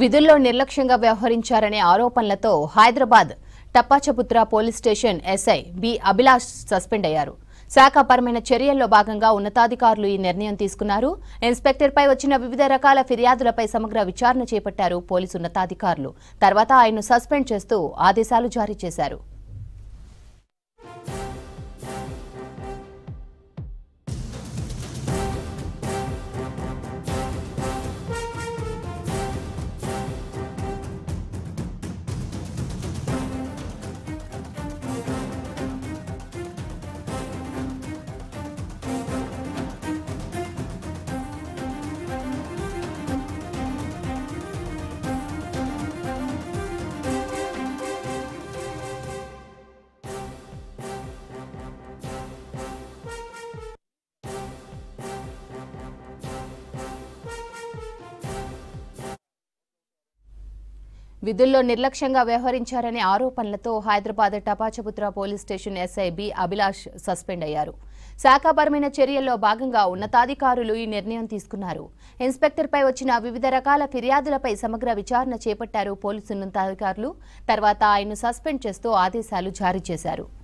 విధుల్లో నిర్లక్ష్యంగా వ్యవహరించారనే ఆరోపణలతో Hyderabad Tappachabutra police station SI B Abhilash suspend అయ్యారు. శాఖాపరమైన చర్యల్లో భాగంగా ఉన్నతాధికారులు ఈ నిర్ణయం తీసుకున్నారు. ఇన్స్పెక్టర్పై వచ్చిన వివిధ రకాల ఫిర్యాదులపై సమగ్ర విచారణ చేపట్టారు పోలీసు ఉన్నతాధికారులు. తర్వాత ఆయన్ను సస్పెండ్ చేస్తూ ఆదేశాలు జారీ చేశారు. విధుల్లో నిర్లక్ష్యంగా వ్యవహరించారనే ఆరోపణలతో Hyderabad Tappachabutra police station SI B Abhilash suspend అయ్యారు. శాఖాపరమైన చర్యల్లో భాగంగా ఉన్నతాధికారులు ఈ నిర్ణయం తీసుకున్నారు. ఇన్స్పెక్టర్పై వచ్చిన వివిధ రకాల ఫిర్యాదులపై సమగ్ర విచారణ చేపట్టారు పోలీసు ఉన్నతాధికారులు. తర్వాత ఆయన్ను సస్పెండ్ చేస్తూ ఆదేశాలు జారీ చేశారు.